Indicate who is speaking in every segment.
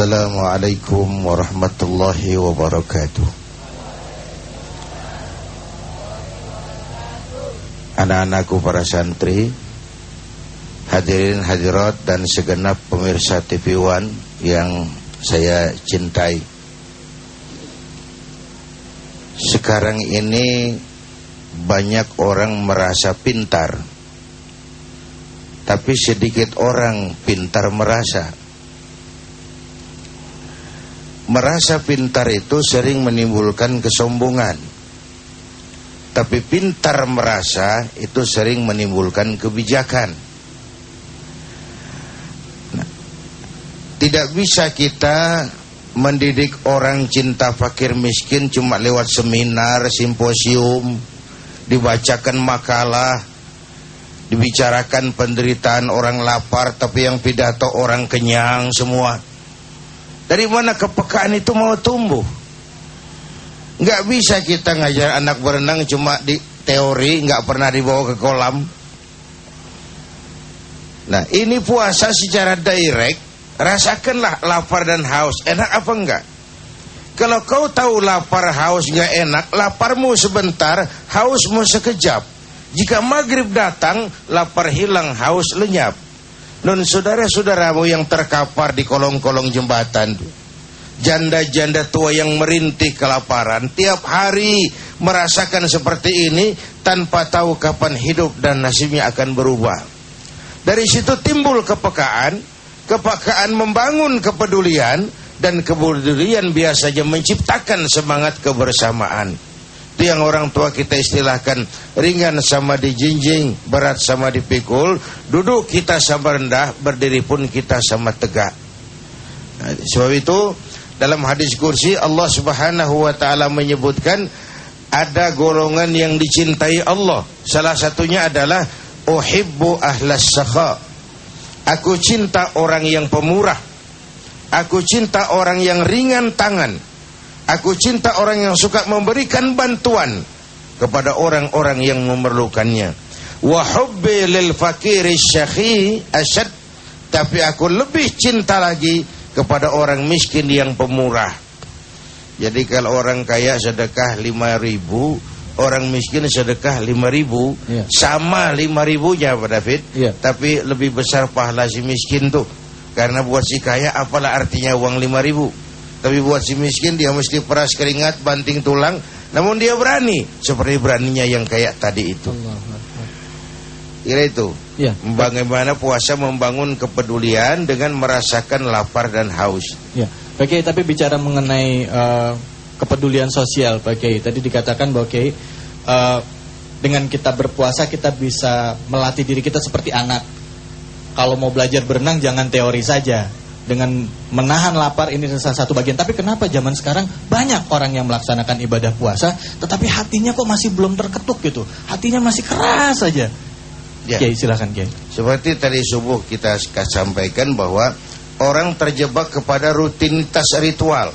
Speaker 1: Assalamualaikum warahmatullahi wabarakatuh. Anak-anakku para santri, hadirin hadirat dan segenap pemirsa TV One yang saya cintai. Sekarang ini banyak orang merasa pintar, tapi sedikit orang pintar merasa. Merasa pintar itu sering menimbulkan kesombongan, tapi pintar merasa itu sering menimbulkan kebijakan. Nah, tidak bisa kita mendidik orang cinta fakir miskin cuma lewat seminar, simposium, dibacakan makalah, dibicarakan penderitaan orang lapar, tapi yang pidato orang kenyang semua. Dari mana kepekaan itu mau tumbuh? Nggak bisa kita ngajar anak berenang cuma di teori, nggak pernah dibawa ke kolam. Nah, ini puasa secara direct, rasakanlah lapar dan haus, enak apa enggak? Kalau kau tahu lapar haus nggak enak, laparmu sebentar, hausmu sekejap. Jika maghrib datang, lapar hilang, haus lenyap. Non saudara-saudaramu yang terkapar di kolong-kolong jembatan, janda-janda tua yang merintih kelaparan, tiap hari merasakan seperti ini tanpa tahu kapan hidup dan nasibnya akan berubah. Dari situ timbul kepekaan, kepekaan membangun kepedulian, dan kepedulian biasanya menciptakan semangat kebersamaan. Itu yang orang tua kita istilahkan, ringan sama dijinjing, berat sama dipikul, duduk kita sama rendah, berdiri pun kita sama tegak. Nah, sebab itu dalam hadis kursi Allah Subhanahu wa taala menyebutkan ada golongan yang dicintai Allah. Salah satunya adalah uhibbu ahlas sakha. Aku cinta orang yang pemurah. Aku cinta orang yang ringan tangan. Aku cinta orang yang suka memberikan bantuan kepada orang-orang yang memerlukannya. Wa hubbi lil fakiri syakhi asyad. Tapi aku lebih cinta lagi kepada orang miskin yang pemurah. Jadi kalau orang kaya sedekah 5.000, orang miskin sedekah 5.000, ya. Sama 5.000-nya Pak David, ya. Tapi lebih besar pahala si miskin tuh. Karena buat si kaya apalah artinya uang 5.000. Tapi buat si miskin dia mesti peras keringat, banting tulang, namun dia berani, seperti beraninya yang kayak tadi itu. Kira itu, ya. Bagaimana puasa membangun kepedulian dengan merasakan lapar dan haus. Ya,
Speaker 2: Pak Kiai, tapi bicara mengenai kepedulian sosial, Pak Kiai, tadi dikatakan bahwa Kiai, dengan kita berpuasa kita bisa melatih diri kita seperti anak. Kalau mau belajar berenang jangan teori saja. Dengan menahan lapar ini salah satu bagian. Tapi kenapa zaman sekarang banyak orang yang melaksanakan ibadah puasa, tetapi hatinya kok masih belum terketuk gitu, hatinya masih keras saja. Ya. Kiai, silakan Kiai.
Speaker 1: Seperti tadi subuh kita sampaikan bahwa orang terjebak kepada rutinitas ritual.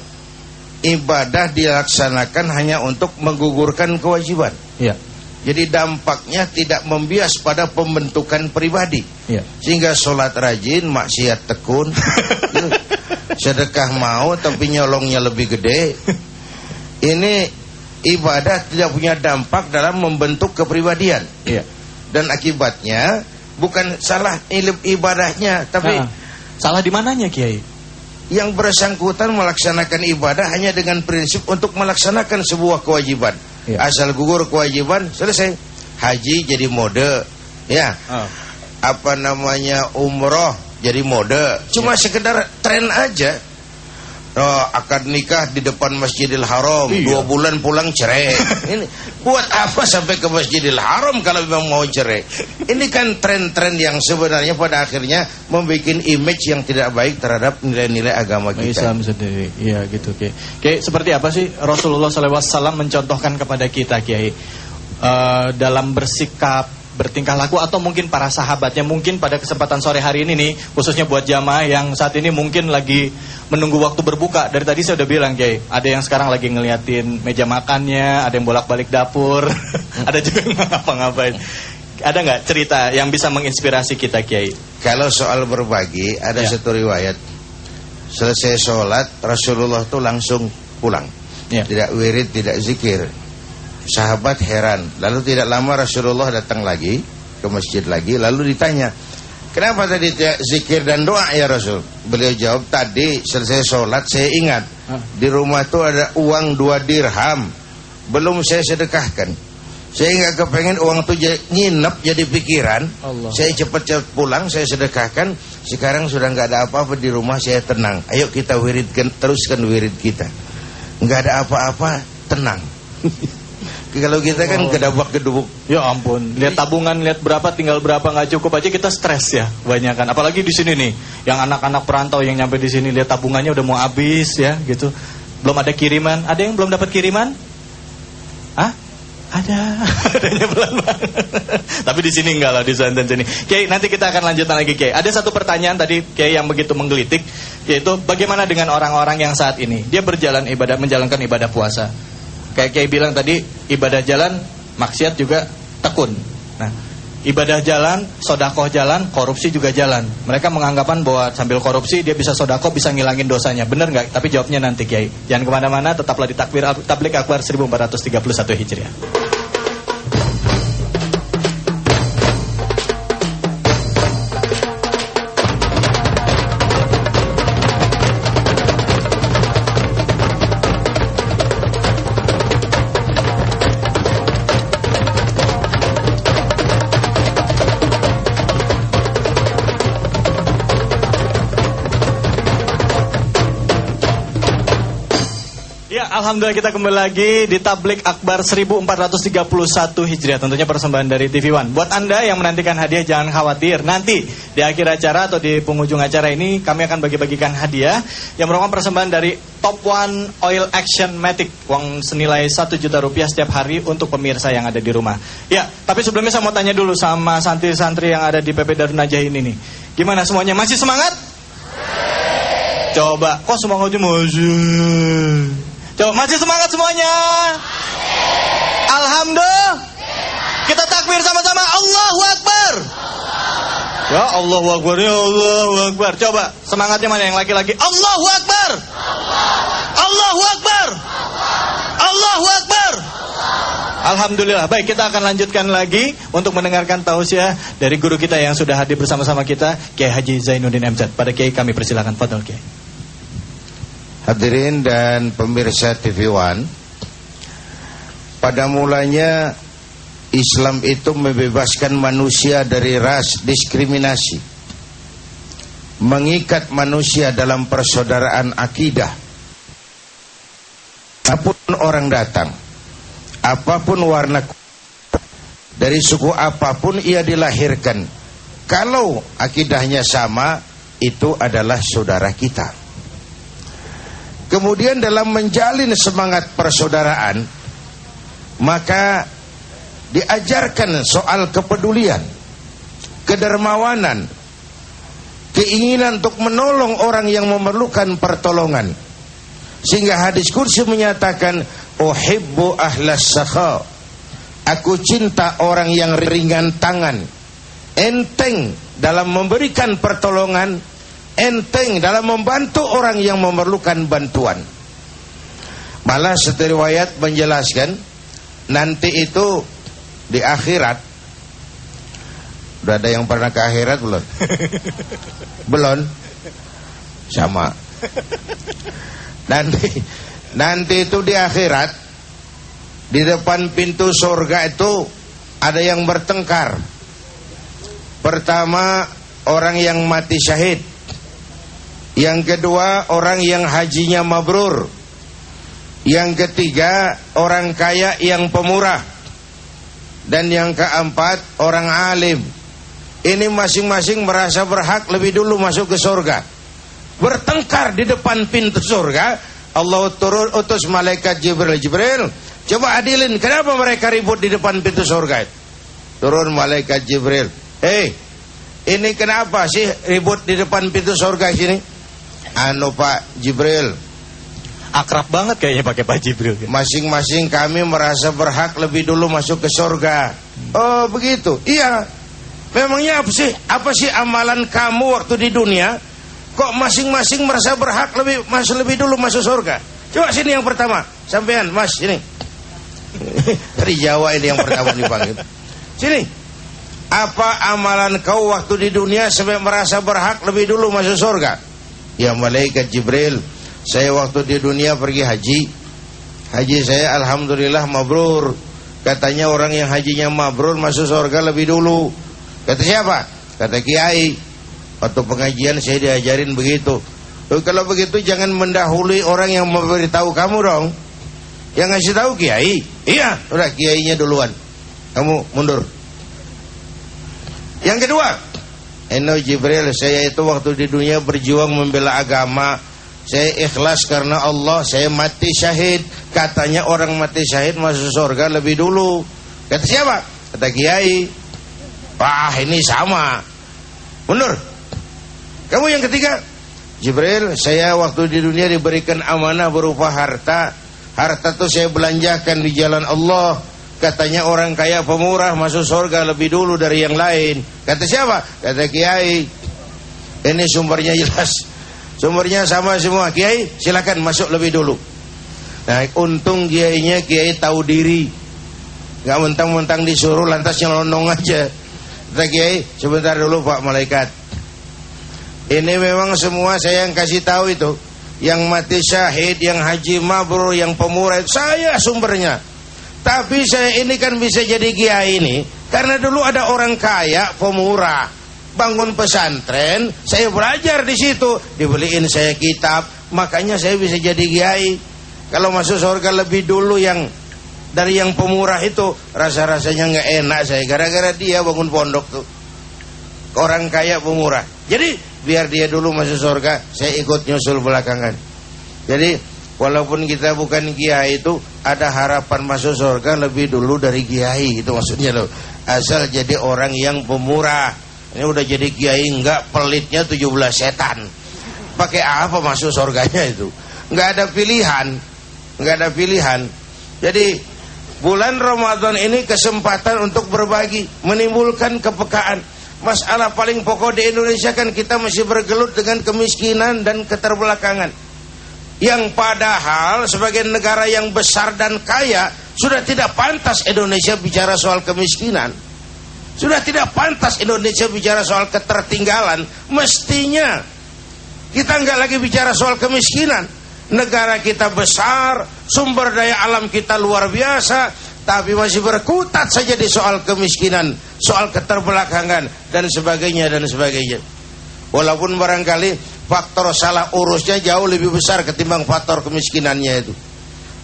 Speaker 1: Ibadah dilaksanakan hanya untuk menggugurkan kewajiban. Ya. Jadi dampaknya tidak membias pada pembentukan pribadi, ya. Sehingga sholat rajin, maksiat tekun, sedekah mau tapi nyolongnya lebih gede. Ini ibadah tidak punya dampak dalam membentuk kepribadian, ya. Dan akibatnya bukan salah ibadahnya, tapi
Speaker 2: salah di mananya, Kiai?
Speaker 1: Yang bersangkutan melaksanakan ibadah hanya dengan prinsip untuk melaksanakan sebuah kewajiban. Ya. Asal gugur kewajiban selesai. Haji jadi mode, ya. Apa namanya, umroh jadi mode. Cuma sekedar tren aja. Akad nikah di depan Masjidil Haram, 2 bulan pulang cerai. Ini buat apa sampai ke Masjidil Haram kalau memang mau cerai? Ini kan tren-tren yang sebenarnya pada akhirnya membuat image yang tidak baik terhadap nilai-nilai agama kita.
Speaker 2: Islam sendiri, iya gitu, Kiai. Kiai, seperti apa sih Rasulullah SAW mencontohkan kepada kita, Kiai, dalam bersikap, bertingkah laku, atau mungkin para sahabatnya, mungkin pada kesempatan sore hari ini nih, khususnya buat jamaah yang saat ini mungkin lagi menunggu waktu berbuka. Dari tadi saya udah bilang, Kiai, ada yang sekarang lagi ngeliatin meja makannya, ada yang bolak-balik dapur, ada juga yang ngapa-ngapain. Ada nggak cerita yang bisa menginspirasi kita, Kiai?
Speaker 1: Kalau soal berbagi, ada satu riwayat. selesai sholat Rasulullah tuh langsung pulang, tidak wirid, tidak zikir. Sahabat heran. Lalu tidak lama Rasulullah datang lagi ke masjid lagi, lalu ditanya, kenapa tadi tidak zikir dan doa ya Rasul? Beliau jawab, tadi selesai sholat saya ingat di rumah tuh ada uang 2 dirham belum saya sedekahkan. Saya nggak kepengen uang itu nginep jadi pikiran. Allah. Saya cepat-cepat pulang, saya sedekahkan. Sekarang sudah nggak ada apa-apa di rumah, saya tenang. Ayo kita wiridkan, teruskan wirid kita. Nggak ada apa-apa, tenang. Kalau kita kan gedabak-gedubuk.
Speaker 2: Ya ampun, lihat tabungan, lihat berapa, tinggal berapa, nggak cukup aja kita stres ya, banyak kan. Apalagi di sini nih, yang anak-anak perantau yang nyampe di sini lihat tabungannya udah mau habis ya, gitu. Belum ada kiriman. Ada yang belum dapat kiriman? Hah? Ada, adanya pelan banget. Tapi di sini enggak lah, di Santan sini. Kiai, nanti kita akan lanjutkan lagi Kiai. Ada satu pertanyaan tadi Kiai yang begitu menggelitik, yaitu bagaimana dengan orang-orang yang saat ini dia berjalan ibadah, menjalankan ibadah puasa. Kayak Kiai bilang tadi, ibadah jalan, maksiat juga tekun. Nah, ibadah jalan, sodakoh jalan, korupsi juga jalan. Mereka menganggapan bahwa sambil korupsi dia bisa sodakoh, bisa ngilangin dosanya. Bener nggak? Tapi jawabnya nanti Kiai. Jangan kemana-mana, tetaplah di Tablik Akbar 1431 Hijriah. Alhamdulillah kita kembali lagi di Tablik Akbar 1431 Hijriah. Tentunya persembahan dari TV One. Buat Anda yang menantikan hadiah jangan khawatir. Nanti di akhir acara atau di penghujung acara ini kami akan bagi-bagikan hadiah yang merupakan persembahan dari Top One Oil Action Matic. Uang senilai 1 juta rupiah setiap hari untuk pemirsa yang ada di rumah. Ya, tapi sebelumnya saya mau tanya dulu sama santri-santri yang ada di PP Darun Najah ini nih. Gimana semuanya? Masih semangat? Coba, kok semangatnya masih? Coba, masih semangat semuanya? Alhamdulillah. Kita takbir sama-sama. Allahu Akbar. Ya Allahu Akbar, ya Allahu Akbar. Coba, semangatnya mana yang laki-laki? Allahu Akbar. Allahu Akbar. Allahu Akbar. Alhamdulillah. Baik, kita akan lanjutkan lagi untuk mendengarkan tausiah dari guru kita yang sudah hadir bersama-sama kita, Kiai Haji Zainuddin MZ. Pada Kiai kami persilakan. Fadhol Kiai.
Speaker 1: Hadirin dan pemirsa TV One, pada mulanya Islam itu membebaskan manusia dari ras diskriminasi, mengikat manusia dalam persaudaraan akidah. Apapun orang datang, apapun warna, dari suku apapun ia dilahirkan, kalau akidahnya sama, itu adalah saudara kita. Kemudian dalam menjalin semangat persaudaraan, maka diajarkan soal kepedulian, kedermawanan, keinginan untuk menolong orang yang memerlukan pertolongan. Sehingga hadis kursi menyatakan, uhibbu ahlas sakha, aku cinta orang yang ringan tangan, enteng dalam memberikan pertolongan, enteng dalam membantu orang yang memerlukan bantuan. Malah satu riwayat menjelaskan, nanti itu di akhirat, udah ada yang pernah ke akhirat belum? Belum? Sama. Nanti itu di akhirat, di depan pintu surga itu ada yang bertengkar. Pertama, orang yang mati syahid. Yang kedua, orang yang hajinya mabrur. Yang ketiga, orang kaya yang pemurah. Dan yang keempat, orang alim. Ini masing-masing merasa berhak lebih dulu masuk ke surga. Bertengkar di depan pintu surga. Allah turun utus malaikat Jibril, coba adilin, kenapa mereka ribut di depan pintu surga? Turun malaikat Jibril, ini kenapa sih ribut di depan pintu surga sini? Pak Jibril,
Speaker 2: akrab banget kayaknya pakai Pak Jibril.
Speaker 1: Masing-masing kami merasa berhak lebih dulu masuk ke surga. Oh begitu? Iya. Memangnya apa sih amalan kamu waktu di dunia? Kok masing-masing merasa berhak lebih dulu masuk surga? Coba sini yang pertama, sampean Mas, sini. Dari Jawa ini yang pertama dipanggil. Sini. Apa amalan kau waktu di dunia sampai merasa berhak lebih dulu masuk surga? Ya malaikat Jibril, saya waktu di dunia pergi haji. Haji saya alhamdulillah mabrur. Katanya orang yang hajinya mabrur masuk surga lebih dulu. Kata siapa? Kata Kiai. Waktu pengajian saya diajarin begitu. Kalau begitu jangan mendahului orang yang memberitahu kamu dong. Yang ngasih tahu Kiai. Iya, udah Kiainya duluan. Kamu mundur. Yang kedua, Jibril, saya itu waktu di dunia berjuang membela agama. Saya ikhlas karena Allah. Saya mati syahid. Katanya orang mati syahid masuk surga lebih dulu. Kata siapa? Kata Kiai. Wah, ini sama. Mundur. Kamu yang ketiga, Jibril, saya waktu di dunia diberikan amanah berupa harta. Harta itu saya belanjakan di jalan Allah. Katanya orang kaya pemurah masuk surga lebih dulu dari yang lain. Kata siapa? Kata Kiai. Ini sumbernya jelas. Sumbernya sama semua. Kiai, silakan masuk lebih dulu. Nah, untung Kiainya Kiai tahu diri. Gak mentang-mentang disuruh lantas nyelonong aja. Kata Kiai, sebentar dulu Pak Malaikat. Ini memang semua saya yang kasih tahu itu. Yang mati syahid, yang haji mabrur, yang pemurah, saya sumbernya. Tapi saya ini kan bisa jadi kiai ini karena dulu ada orang kaya pemurah bangun pesantren, saya belajar di situ, dibeliin saya kitab, makanya saya bisa jadi kiai. Kalau masuk surga lebih dulu yang dari yang pemurah itu, rasa-rasanya nggak enak saya gara-gara dia bangun pondok tuh. Orang kaya pemurah. Jadi biar dia dulu masuk surga, saya ikut nyusul belakangan. Jadi walaupun kita bukan kiai itu ada harapan masuk surga lebih dulu dari kiai, itu maksudnya loh. Asal jadi orang yang pemurah. Ini udah jadi kiai enggak, pelitnya 17 setan. Pakai apa masuk surganya itu? Enggak ada pilihan. Enggak ada pilihan. Jadi bulan Ramadan ini kesempatan untuk berbagi, menimbulkan kepekaan. Masalah paling pokok di Indonesia kan kita masih bergelut dengan kemiskinan dan keterbelakangan. Yang padahal sebagai negara yang besar dan kaya, sudah tidak pantas Indonesia bicara soal kemiskinan. Sudah tidak pantas Indonesia bicara soal ketertinggalan. Mestinya kita nggak lagi bicara soal kemiskinan. Negara kita besar, sumber daya alam kita luar biasa, tapi masih berkutat saja di soal kemiskinan, soal keterbelakangan dan sebagainya dan sebagainya. Walaupun barangkali faktor salah urusnya jauh lebih besar ketimbang faktor kemiskinannya itu.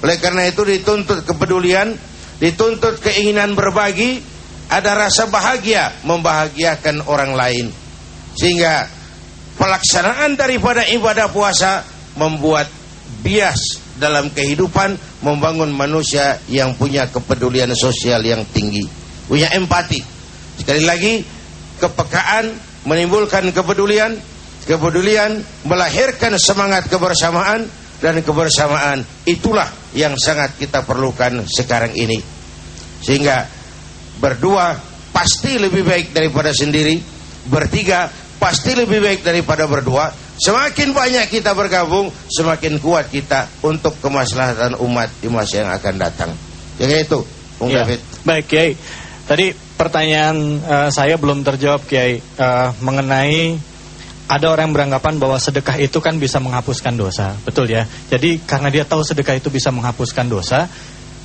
Speaker 1: Oleh karena itu dituntut kepedulian, dituntut keinginan berbagi, ada rasa bahagia membahagiakan orang lain. Sehingga pelaksanaan daripada ibadah puasa membuat bias dalam kehidupan, membangun manusia yang punya kepedulian sosial yang tinggi, punya empati. Sekali lagi, kepekaan menimbulkan kepedulian, kepedulian melahirkan semangat kebersamaan, dan kebersamaan itulah yang sangat kita perlukan sekarang ini. Sehingga berdua pasti lebih baik daripada sendiri, bertiga pasti lebih baik daripada berdua. Semakin banyak kita bergabung, semakin kuat kita untuk kemaslahatan umat di masa yang akan datang. Jadi itu, Bung David.
Speaker 2: Baik, Kiai. Tadi pertanyaan saya belum terjawab, Kiai, mengenai ada orang yang beranggapan bahwa sedekah itu kan bisa menghapuskan dosa. Betul ya? Jadi karena dia tahu sedekah itu bisa menghapuskan dosa,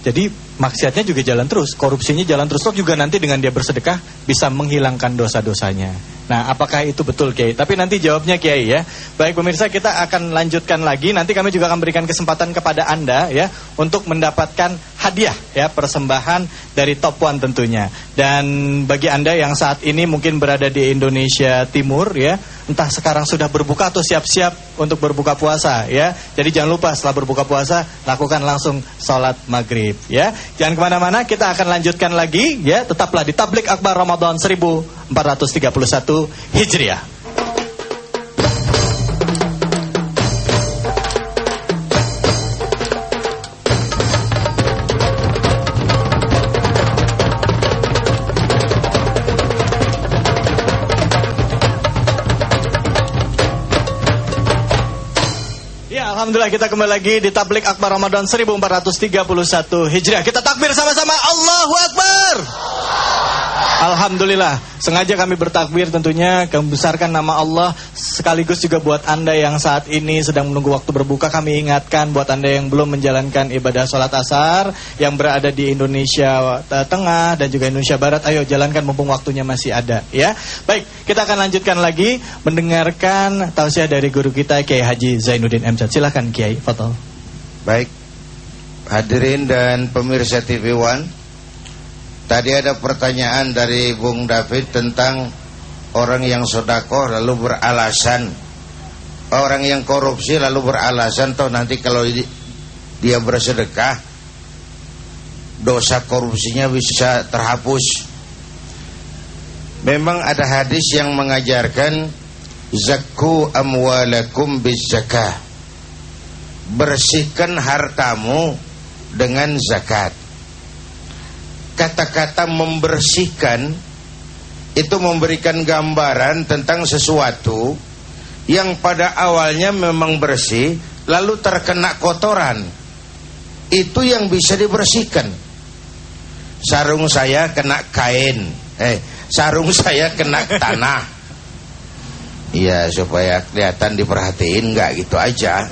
Speaker 2: jadi maksiatnya juga jalan terus, korupsinya jalan terus. Juga nanti dengan dia bersedekah bisa menghilangkan dosa-dosanya. Nah, apakah itu betul, Kiai? Tapi nanti jawabnya Kiai ya. Baik pemirsa, kita akan lanjutkan lagi. Nanti kami juga akan berikan kesempatan kepada Anda ya untuk mendapatkan hadiah ya, persembahan dari Top One tentunya. Dan bagi Anda yang saat ini mungkin berada di Indonesia Timur ya, entah sekarang sudah berbuka atau siap-siap untuk berbuka puasa ya. Jadi jangan lupa setelah berbuka puasa lakukan langsung sholat maghrib ya. Jangan kemana-mana, kita akan lanjutkan lagi ya. Tetaplah di Tablik Akbar Ramadan 1431 Hijriah. Alhamdulillah, kita kembali lagi di Tablik Akbar Ramadan 1431 Hijriah. Kita takbir sama-sama, Allahu Akbar. Alhamdulillah, sengaja kami bertakbir tentunya membesarkan nama Allah, sekaligus juga buat Anda yang saat ini sedang menunggu waktu berbuka, kami ingatkan buat Anda yang belum menjalankan ibadah sholat asar, yang berada di Indonesia Tengah dan juga Indonesia Barat, ayo jalankan mumpung waktunya masih ada, ya. Baik, kita akan lanjutkan lagi mendengarkan tausiah dari guru kita Kiai Haji Zainuddin M. Silakan Kiai, fadhol.
Speaker 1: Baik, hadirin dan pemirsa TV One, tadi ada pertanyaan dari Bung David tentang orang yang sedekah lalu beralasan, orang yang korupsi lalu beralasan toh nanti kalau dia bersedekah dosa korupsinya bisa terhapus. Memang ada hadis yang mengajarkan zakku amwalakum bizzakah, bersihkan hartamu dengan zakat. Kata-kata membersihkan itu memberikan gambaran tentang sesuatu yang pada awalnya memang bersih lalu terkena kotoran. Itu yang bisa dibersihkan. Sarung saya kena kain, sarung saya kena tanah. Iya, supaya kelihatan diperhatiin, enggak gitu aja.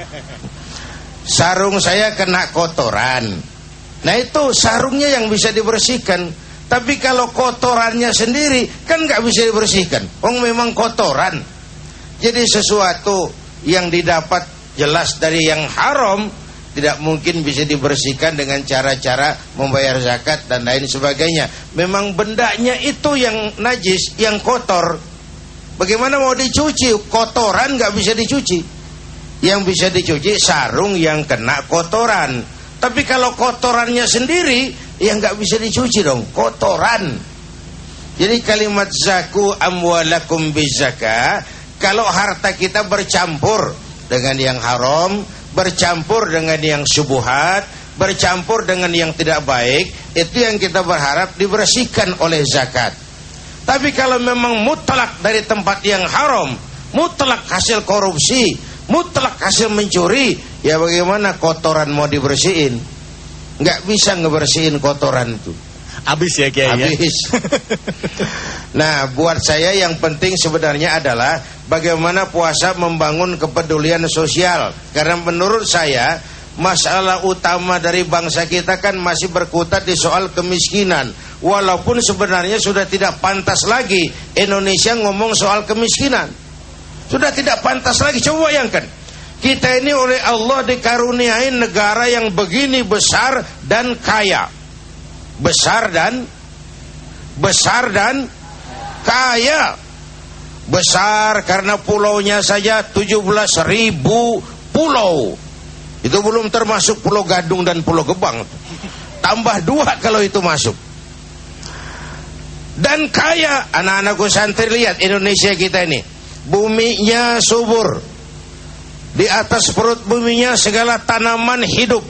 Speaker 1: Sarung saya kena kotoran. Nah itu sarungnya yang bisa dibersihkan. Tapi kalau kotorannya sendiri kan nggak bisa dibersihkan. Memang kotoran. Jadi sesuatu yang didapat jelas dari yang haram tidak mungkin bisa dibersihkan dengan cara-cara membayar zakat dan lain sebagainya. Memang bendanya itu yang najis, yang kotor. Bagaimana mau dicuci? Kotoran nggak bisa dicuci. Yang bisa dicuci sarung yang kena kotoran. Tapi kalau kotorannya sendiri, ya nggak bisa dicuci dong, kotoran. Jadi kalimat zaku amwalakum bizaka, kalau harta kita bercampur dengan yang haram, bercampur dengan yang syubhat, bercampur dengan yang tidak baik, itu yang kita berharap dibersihkan oleh zakat. Tapi kalau memang mutlak dari tempat yang haram, mutlak hasil korupsi, mutlak hasil mencuri, ya bagaimana kotoran mau dibersihin? Nggak bisa ngebersihin kotoran itu.
Speaker 2: Habis ya Kiai.
Speaker 1: Habis. Nah, buat saya yang penting sebenarnya adalah bagaimana puasa membangun kepedulian sosial. Karena menurut saya masalah utama dari bangsa kita kan masih berkutat di soal kemiskinan. Walaupun sebenarnya sudah tidak pantas lagi Indonesia ngomong soal kemiskinan. Sudah tidak pantas lagi. Coba bayangkan, kita ini oleh Allah dikaruniai negara yang begini besar dan kaya. Besar dan kaya. Besar karena pulaunya saja 17.000 pulau. Itu belum termasuk Pulau Gadung dan Pulau Gebang. Tambah 2 kalau itu masuk. Dan kaya. Anak-anakku santri, lihat Indonesia kita ini, buminya subur. Di atas perut buminya segala tanaman hidup.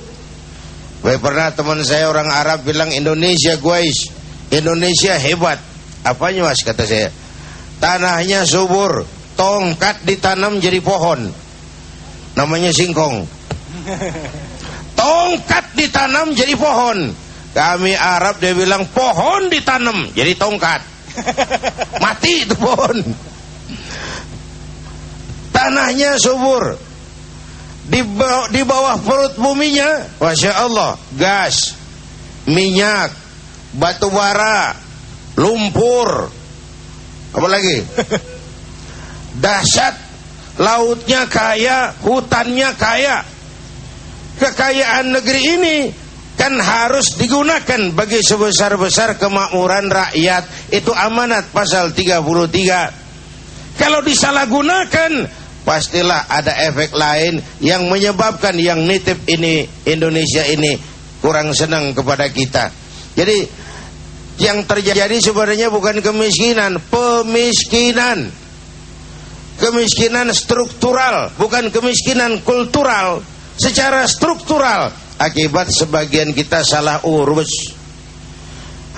Speaker 1: Pernah teman saya orang Arab bilang, Indonesia guys, Indonesia hebat. Apanya mas, kata saya? Tanahnya subur, tongkat ditanam jadi pohon, namanya singkong. Tongkat ditanam jadi pohon. Kami Arab dia bilang pohon ditanam jadi tongkat. Mati itu pohon. Tanahnya subur. Di bawah perut buminya, Masya Allah, gas, minyak, batu bara, lumpur, apa lagi? Dahsyat. Lautnya kaya, hutannya kaya. Kekayaan negeri ini kan harus digunakan bagi sebesar-besar kemakmuran rakyat. Itu amanat pasal 33. Kalau disalahgunakan, pastilah ada efek lain yang menyebabkan yang nitip ini, Indonesia ini, kurang senang kepada kita. Jadi yang terjadi sebenarnya bukan kemiskinan, pemiskinan. Kemiskinan struktural, bukan kemiskinan kultural. Secara struktural, akibat sebagian kita salah urus.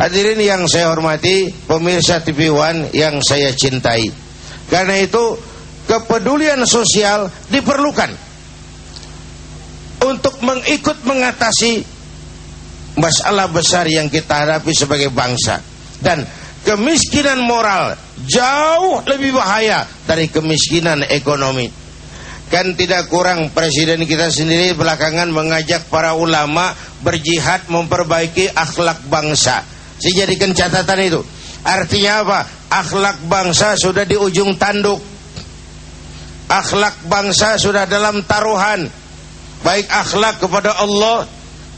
Speaker 1: Hadirin yang saya hormati, pemirsa TV One yang saya cintai, karena itu kepedulian sosial diperlukan. mengikut mengatasi masalah besar yang kita hadapi sebagai bangsa. Dan kemiskinan moral jauh lebih bahaya dari kemiskinan ekonomi. Kan tidak kurang presiden kita sendiri belakangan mengajak para ulama berjihad memperbaiki akhlak bangsa. Saya jadikan catatan itu. Artinya apa? Akhlak bangsa sudah di ujung tanduk. Akhlak bangsa sudah dalam taruhan. Baik akhlak kepada Allah,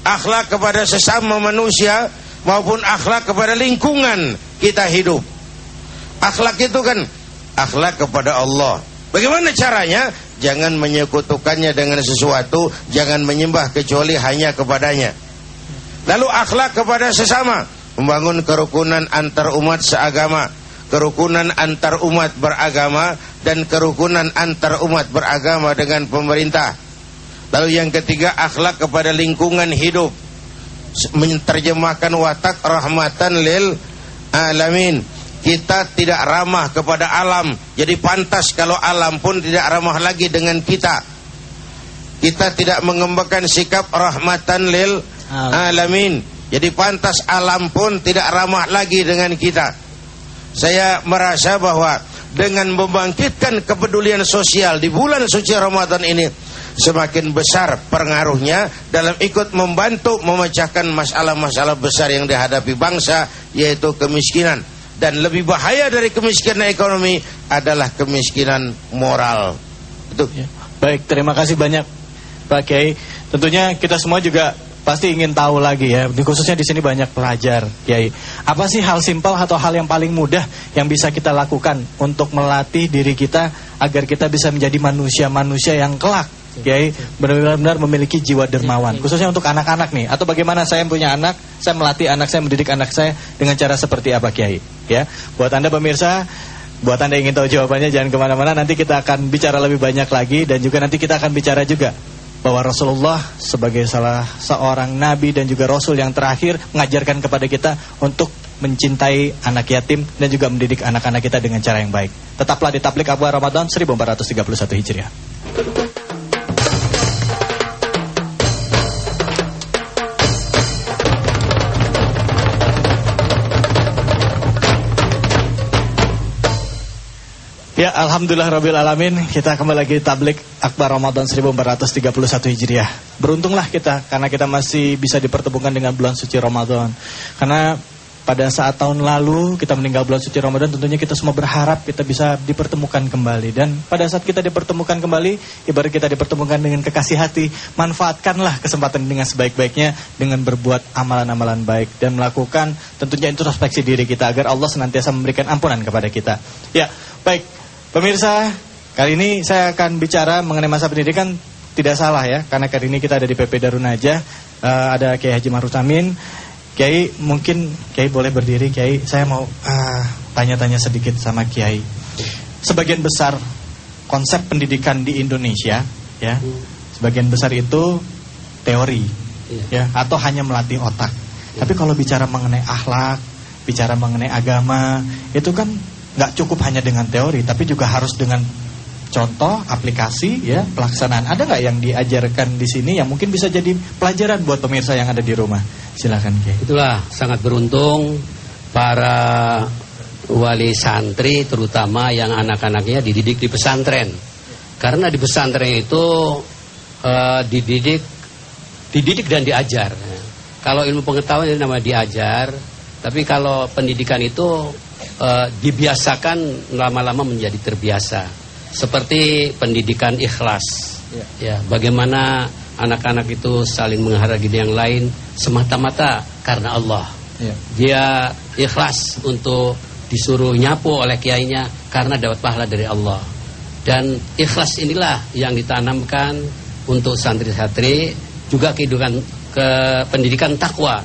Speaker 1: akhlak kepada sesama manusia, maupun akhlak kepada lingkungan kita hidup. Akhlak itu kan akhlak kepada Allah. Bagaimana caranya? Jangan menyekutukannya dengan sesuatu, jangan menyembah kecuali hanya kepadanya. Lalu akhlak kepada sesama, membangun kerukunan antar umat seagama, kerukunan antar umat beragama, dan kerukunan antar umat beragama dengan pemerintah. Lalu yang ketiga, akhlak kepada lingkungan hidup, menerjemahkan watak rahmatan lil alamin. Kita tidak ramah kepada alam, jadi pantas kalau alam pun tidak ramah lagi dengan kita. Kita tidak mengembangkan sikap rahmatan lil alamin, jadi pantas alam pun tidak ramah lagi dengan kita. Saya merasa bahwa dengan membangkitkan kepedulian sosial di bulan suci Ramadan ini, semakin besar pengaruhnya dalam ikut membantu memecahkan masalah-masalah besar yang dihadapi bangsa, yaitu kemiskinan. Dan lebih bahaya dari kemiskinan ekonomi adalah kemiskinan moral. Itu.
Speaker 2: Ya. Baik, terima kasih banyak Pak Kiai. Tentunya kita semua juga pasti ingin tahu lagi ya, khususnya di sini banyak pelajar, Kiai. Apa sih hal simpel atau hal yang paling mudah yang bisa kita lakukan untuk melatih diri kita agar kita bisa menjadi manusia-manusia yang kelak, Kiai, benar-benar memiliki jiwa dermawan, khususnya untuk anak-anak nih. Atau bagaimana saya punya anak, saya melatih anak saya, mendidik anak saya dengan cara seperti apa, Kiai? Ya, buat Anda pemirsa, buat Anda yang ingin tahu jawabannya jangan kemana-mana. Nanti kita akan bicara lebih banyak lagi, dan juga nanti kita akan bicara juga bahwa Rasulullah sebagai salah seorang nabi dan juga rasul yang terakhir mengajarkan kepada kita untuk mencintai anak yatim dan juga mendidik anak-anak kita dengan cara yang baik. Tetaplah di Tablik Akbar Ramadan 1431 Hijriah. Ya, alhamdulillah rabbil alamin, kita kembali lagi di Tablik Akbar Ramadan 1431 Hijriah. Beruntunglah kita karena kita masih bisa dipertemukan dengan bulan suci Ramadan. Karena pada saat tahun lalu kita meninggal bulan suci Ramadan, tentunya kita semua berharap kita bisa dipertemukan kembali. Dan pada saat kita dipertemukan kembali, ibarat kita dipertemukan dengan kekasih hati, manfaatkanlah kesempatan dengan sebaik-baiknya dengan berbuat amalan-amalan baik dan melakukan tentunya introspeksi diri kita agar Allah senantiasa memberikan ampunan kepada kita. Ya, baik. Pemirsa, kali ini saya akan bicara mengenai masa pendidikan. Tidak salah ya, karena kali ini kita ada di PP Darun Najah, ada Kiai Haji Ma'ruf Amin. Kiai, mungkin Kiai boleh berdiri. Kiai, saya mau tanya-tanya sedikit sama Kiai. Sebagian besar konsep pendidikan di Indonesia, ya, sebagian besar itu teori, ya, atau hanya melatih otak. Tapi kalau bicara mengenai akhlak, bicara mengenai agama, itu kan nggak cukup hanya dengan teori, tapi juga harus dengan contoh, aplikasi, ya, pelaksanaan. Ada nggak yang diajarkan di sini yang mungkin bisa jadi pelajaran buat pemirsa yang ada di rumah? Silakan, Kiai.
Speaker 3: Itulah sangat beruntung para wali santri, terutama yang anak-anaknya dididik di pesantren. Karena di pesantren itu dididik dan diajar. Kalau ilmu pengetahuan itu namanya diajar, tapi kalau pendidikan itu dibiasakan lama-lama menjadi terbiasa. Seperti pendidikan ikhlas, ya, bagaimana anak-anak itu saling menghargai yang lain semata-mata karena Allah. Dia ikhlas untuk disuruh nyapu oleh kiainya karena dapat pahala dari Allah. Dan ikhlas inilah yang ditanamkan untuk santri-santri, juga kehidupan pendidikan takwa.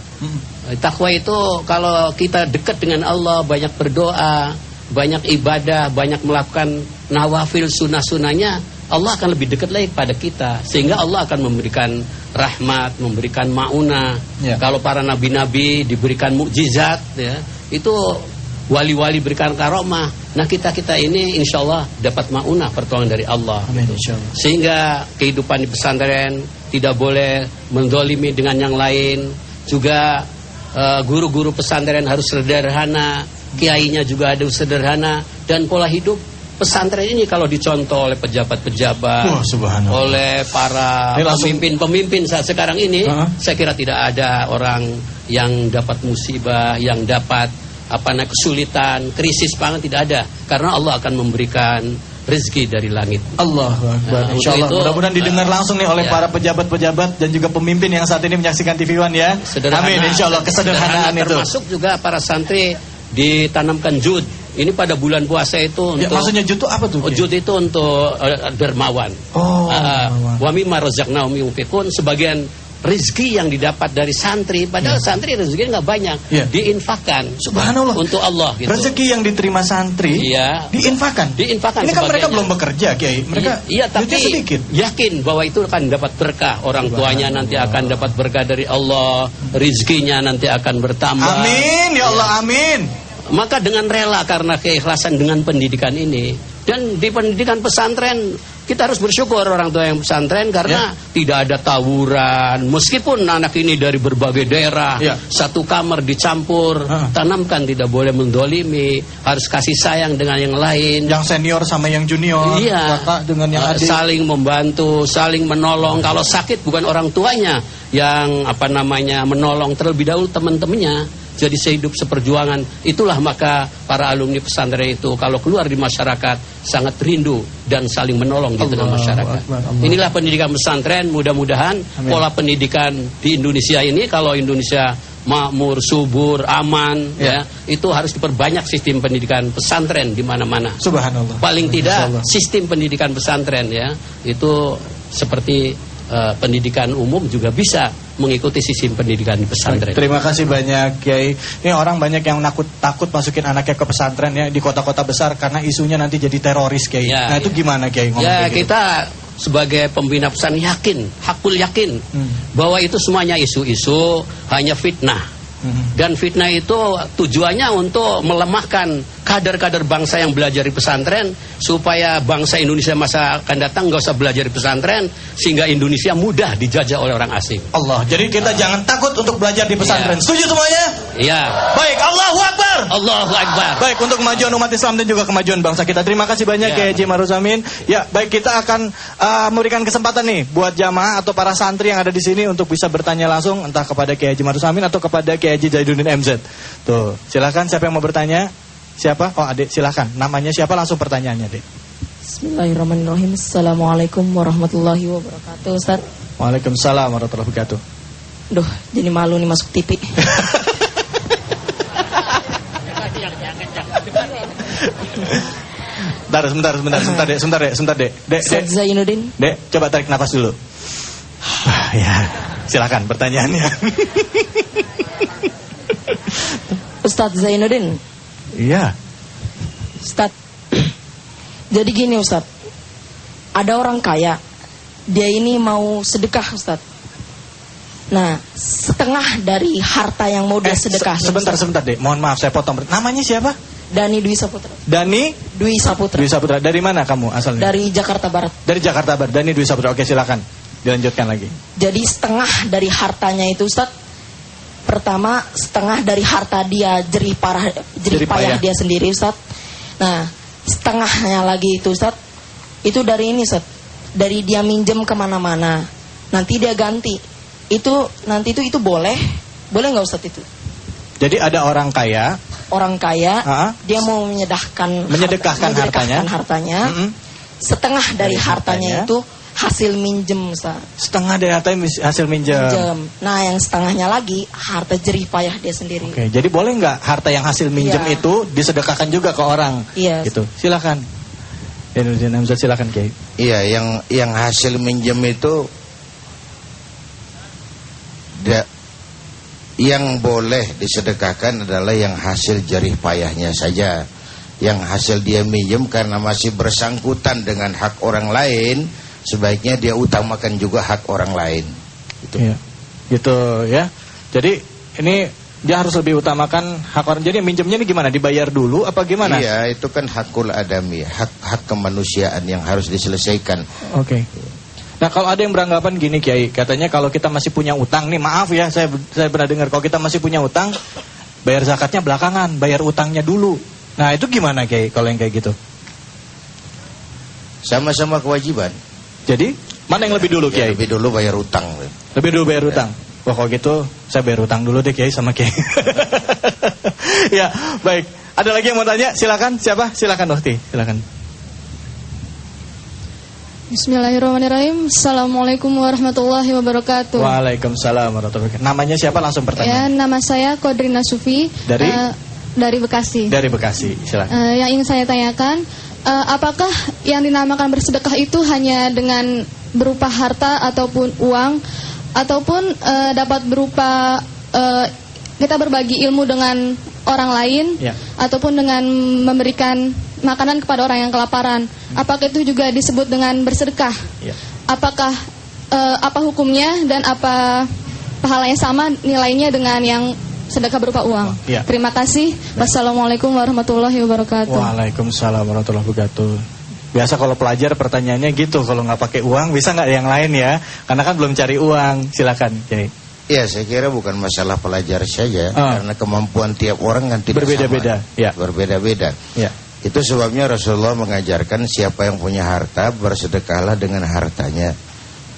Speaker 3: Takwa itu kalau kita dekat dengan Allah, banyak berdoa, banyak ibadah, banyak melakukan nawafil sunnah-sunnahnya, Allah akan lebih dekat lagi pada kita. Sehingga Allah akan memberikan rahmat, memberikan ma'unah. Kalau para nabi-nabi diberikan mukjizat, ya, itu wali-wali berikan karomah. Nah kita ini insya Allah dapat maunah pertolongan dari Allah.
Speaker 2: Amin, insya Allah.
Speaker 3: Sehingga kehidupan di pesantren tidak boleh mendolimi dengan yang lain. Juga guru-guru pesantren harus sederhana, kiainya juga harus sederhana, dan pola hidup pesantren ini kalau dicontoh oleh pejabat-pejabat, oleh para pemimpin-pemimpin saat sekarang ini, saya kira tidak ada orang yang dapat musibah, yang dapat kesulitan, krisis pangan, tidak ada, karena Allah akan memberikan rezeki dari langit.
Speaker 2: Allahu Akbar. Insyaallah mudah-mudahan didengar langsung nih oleh para pejabat-pejabat dan juga pemimpin yang saat ini menyaksikan TV One ya. Amin, insyaallah kesederhanaan itu.
Speaker 3: Termasuk juga para santri ditanamkan jud. Ini pada bulan puasa itu untuk
Speaker 2: maksudnya jud itu apa tuh?
Speaker 3: Jud itu untuk dermawan. Wa mimma razaqnahum yunfiqun, sebagian rezeki yang didapat dari santri, padahal santri rezekinya nggak banyak, diinfakkan.
Speaker 2: Subhanallah.
Speaker 3: Untuk Allah gitu.
Speaker 2: Rezeki yang diterima santri diinfakkan.
Speaker 3: Diinfakkan.
Speaker 2: Ini kan mereka belum bekerja, Kiai. Mereka
Speaker 3: tapi
Speaker 2: sedikit.
Speaker 3: Yakin bahwa itu akan dapat berkah. Orang tuanya nanti akan dapat berkah dari Allah, rezekinya nanti akan bertambah.
Speaker 2: Amin ya Allah, amin.
Speaker 3: Maka dengan rela karena keikhlasan dengan pendidikan ini, dan di pendidikan pesantren kita harus bersyukur orang tua yang pesantren karena tidak ada tawuran. Meskipun anak ini dari berbagai daerah, satu kamar dicampur, tanamkan tidak boleh mendolimi, harus kasih sayang dengan yang lain.
Speaker 2: Yang senior sama yang junior, kakak dengan yang adik.
Speaker 3: Saling membantu, saling menolong. Kalau sakit bukan orang tuanya yang menolong, terlebih dahulu teman-temannya. Jadi sehidup seperjuangan. Itulah maka para alumni pesantren itu kalau keluar di masyarakat sangat rindu dan saling menolong di tengah masyarakat. Inilah pendidikan pesantren. Mudah-mudahan pola pendidikan di Indonesia ini, kalau Indonesia makmur, subur, aman, itu harus diperbanyak sistem pendidikan pesantren di mana-mana.
Speaker 2: Subhanallah.
Speaker 3: Paling tidak sistem pendidikan pesantren itu seperti pendidikan umum juga bisa mengikuti sistem pendidikan di pesantren.
Speaker 2: Terima kasih banyak, Kiai. Ini orang banyak yang takut masukin anaknya ke pesantren ya di kota-kota besar karena isunya nanti jadi teroris, Kiai. Nah itu gimana, Kiai?
Speaker 3: Kita sebagai pembina pesantren hakul yakin bahwa itu semuanya isu-isu, hanya fitnah. Dan fitnah itu tujuannya untuk melemahkan kader-kader bangsa yang belajar di pesantren, supaya bangsa Indonesia masa akan datang nggak usah belajar di pesantren, sehingga Indonesia mudah dijajah oleh orang asing.
Speaker 2: Allah. Jadi kita jangan takut untuk belajar di pesantren. Setuju semuanya?
Speaker 3: Iya.
Speaker 2: Baik, Allahu Akbar.
Speaker 3: Allahu Akbar.
Speaker 2: Baik, untuk kemajuan umat Islam dan juga kemajuan bangsa kita. Terima kasih banyak Kiai Haji Ma'ruf Amin. Ya, baik, kita akan memberikan kesempatan nih buat jamaah atau para santri yang ada di sini untuk bisa bertanya langsung entah kepada Kiai Haji Ma'ruf Amin atau kepada Kiai Haji Zainuddin MZ. Tuh, silakan siapa yang mau bertanya? Siapa? Oh, Adik, silakan. Namanya siapa? Langsung pertanyaannya, Adik.
Speaker 4: Bismillahirrahmanirrahim. Assalamualaikum warahmatullahi wabarakatuh, Ustaz.
Speaker 2: Waalaikumsalam warahmatullahi wabarakatuh.
Speaker 4: Duh, jadi malu nih masuk TV. Sebentar, Dek. Ustaz Zainuddin.
Speaker 2: Dek, coba tarik nafas dulu. Ya, silakan pertanyaannya.
Speaker 4: Ustaz Zainuddin.
Speaker 2: Iya.
Speaker 4: Ustaz. Jadi gini, Ustaz. Ada orang kaya. Dia ini mau sedekah, Ustaz. Nah, setengah dari harta yang mau dia sedekah.
Speaker 2: Sebentar, Dek. Mohon maaf saya potong. Namanya siapa?
Speaker 4: Dani Dwi Saputra.
Speaker 2: Dani
Speaker 4: Dwi Saputra.
Speaker 2: Dwi Saputra. Dari mana kamu asalnya?
Speaker 4: Dari Jakarta Barat.
Speaker 2: Dari Jakarta Barat. Dani Dwi Saputra. Oke, silakan. Dilanjutkan lagi.
Speaker 4: Jadi setengah dari hartanya itu, Ustaz. Pertama, setengah dari harta dia jerih payah dia sendiri, Ustaz. Nah, setengahnya lagi itu, Ustaz, itu dari ini, Ustaz. Dari dia minjem kemana-mana. Nanti dia ganti. Itu boleh nggak, Ustaz, itu?
Speaker 2: Jadi ada orang kaya. Dia mau menyedekahkan hartanya. Setengah dari hartanya itu hasil minjem, Ustaz. Setengah dari hartanya hasil minjem.
Speaker 4: Nah, yang setengahnya lagi harta jerih payah dia sendiri.
Speaker 2: Oke, jadi boleh nggak harta yang hasil minjem itu disedekahkan juga ke orang?
Speaker 4: Iya.
Speaker 2: Gitu. Silakan. Silakan, Kiai.
Speaker 1: Iya, yang hasil minjem itu yang boleh disedekahkan adalah yang hasil jerih payahnya saja. Yang hasil dia minjem karena masih bersangkutan dengan hak orang lain, sebaiknya dia utamakan juga hak orang lain.
Speaker 2: Gitu. Iya. Gitu ya. Jadi ini dia harus lebih utamakan hak orang. Jadi minjemnya ini gimana? Dibayar dulu apa gimana?
Speaker 1: Iya, itu kan hakul adami, hak kemanusiaan yang harus diselesaikan.
Speaker 2: Oke. Nah, kalau ada yang beranggapan gini Kiai, katanya kalau kita masih punya utang nih, maaf ya, saya pernah dengar kalau kita masih punya utang, bayar zakatnya belakangan, bayar utangnya dulu. Nah, itu gimana Kiai kalau yang kayak gitu?
Speaker 1: Sama-sama kewajiban.
Speaker 2: Jadi, mana yang lebih dulu Kiai?
Speaker 1: Lebih dulu bayar utang.
Speaker 2: Lebih dulu bayar utang. Wah, kalau gitu saya bayar utang dulu deh Kiai sama Kiai. Ya, baik. Ada lagi yang mau tanya? Silakan. Siapa? Silakan Ukti. Silakan.
Speaker 5: Bismillahirrahmanirrahim. Assalamualaikum warahmatullahi wabarakatuh.
Speaker 2: Waalaikumsalam warahmatullahi wabarakatuh. Namanya siapa? Langsung
Speaker 5: Ya,
Speaker 2: pertanyaan.
Speaker 5: nama saya Kodrina Sufi. Dari Bekasi.
Speaker 2: Dari Bekasi. Silakan.
Speaker 5: Yang ingin saya tanyakan, apakah yang dinamakan bersedekah itu hanya dengan berupa harta ataupun uang, ataupun dapat berupa kita berbagi ilmu dengan orang lain,
Speaker 2: ya,
Speaker 5: ataupun dengan memberikan makanan kepada orang yang kelaparan? Apakah itu juga disebut dengan bersedekah?
Speaker 2: Ya.
Speaker 5: Apakah apa hukumnya dan apa pahalanya sama nilainya dengan yang sedekah berupa uang?
Speaker 2: Ya.
Speaker 5: Terima kasih. Wassalamualaikum warahmatullahi wabarakatuh.
Speaker 2: Waalaikumsalam warahmatullahi wabarakatuh. Biasa kalau pelajar pertanyaannya gitu, kalau nggak pakai uang bisa nggak yang lain ya? Karena kan belum cari uang. Silakan, Kiai.
Speaker 1: Ya, saya kira bukan masalah pelajar saja, karena kemampuan tiap orang kan tidak
Speaker 2: berbeda-beda.
Speaker 1: sama.
Speaker 2: Ya.
Speaker 1: Berbeda-beda.
Speaker 2: Ya.
Speaker 1: Itu sebabnya Rasulullah mengajarkan siapa yang punya harta bersedekahlah dengan hartanya,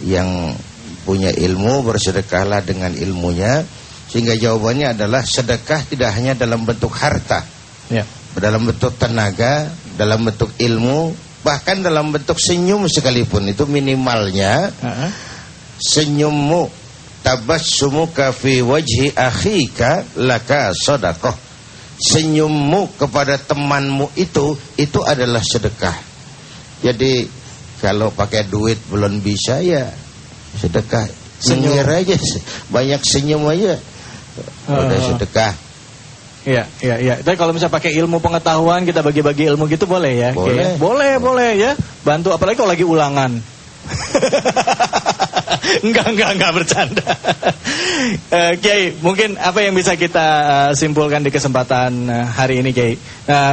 Speaker 1: yang punya ilmu bersedekahlah dengan ilmunya. Sehingga jawabannya adalah sedekah tidak hanya dalam bentuk harta,
Speaker 2: ya,
Speaker 1: dalam bentuk tenaga, dalam bentuk ilmu, bahkan dalam bentuk senyum sekalipun. Itu minimalnya. Senyummu, tabassumuka fi wajhi akhika laka sedekah. Senyummu kepada temanmu itu adalah sedekah. Jadi kalau pakai duit belum bisa, ya sedekah. Senyum aja, banyak senyum aja, udah sedekah.
Speaker 2: Iya. Tapi kalau misalnya pakai ilmu pengetahuan, kita bagi-bagi ilmu gitu boleh ya?
Speaker 1: Boleh.
Speaker 2: Boleh ya. Bantu, apalagi kalau lagi ulangan. Enggak bercanda. Kiai, mungkin apa yang bisa kita simpulkan di kesempatan hari ini, Kiai?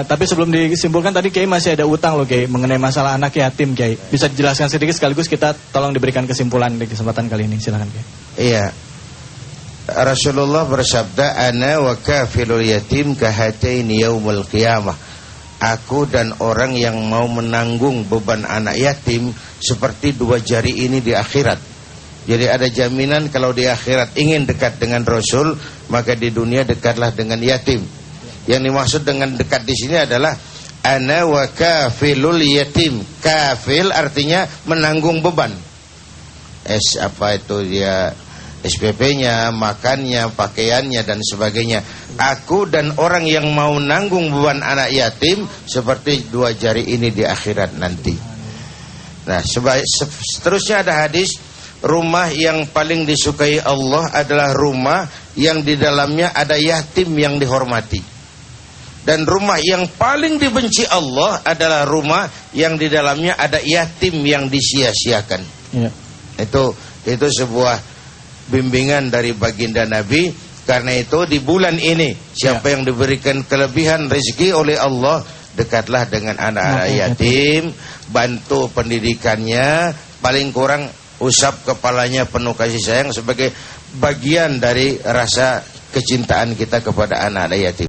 Speaker 2: Tapi sebelum disimpulkan, tadi Kiai masih ada utang loh, Kiai, mengenai masalah anak yatim, Kiai. Bisa dijelaskan sedikit sekaligus kita tolong diberikan kesimpulan di kesempatan kali ini. Silakan, Kiai.
Speaker 1: Iya. Rasulullah bersabda, ana wa kafilul yatim kahataini yaumul qiyamah. Aku dan orang yang mau menanggung beban anak yatim seperti dua jari ini di akhirat. Jadi ada jaminan kalau di akhirat ingin dekat dengan Rasul, maka di dunia dekatlah dengan yatim. Yang dimaksud dengan dekat di sini adalah ana wa kafilul yatim. Kafil artinya menanggung beban. Apa itu dia? SPP-nya, makannya, pakaiannya dan sebagainya. Aku dan orang yang mau nanggung beban anak yatim seperti dua jari ini di akhirat nanti. Nah, seterusnya ada hadis, rumah yang paling disukai Allah adalah rumah yang di dalamnya ada yatim yang dihormati. Dan rumah yang paling dibenci Allah adalah rumah yang di dalamnya ada yatim yang disia-siakan.
Speaker 2: Ya.
Speaker 1: Itu sebuah bimbingan dari baginda Nabi. Karena itu di bulan ini siapa yang diberikan kelebihan rezeki oleh Allah, dekatlah dengan anak-anak yatim, bantu pendidikannya, paling kurang usap kepalanya penuh kasih sayang sebagai bagian dari rasa kecintaan kita kepada anak-anak yatim.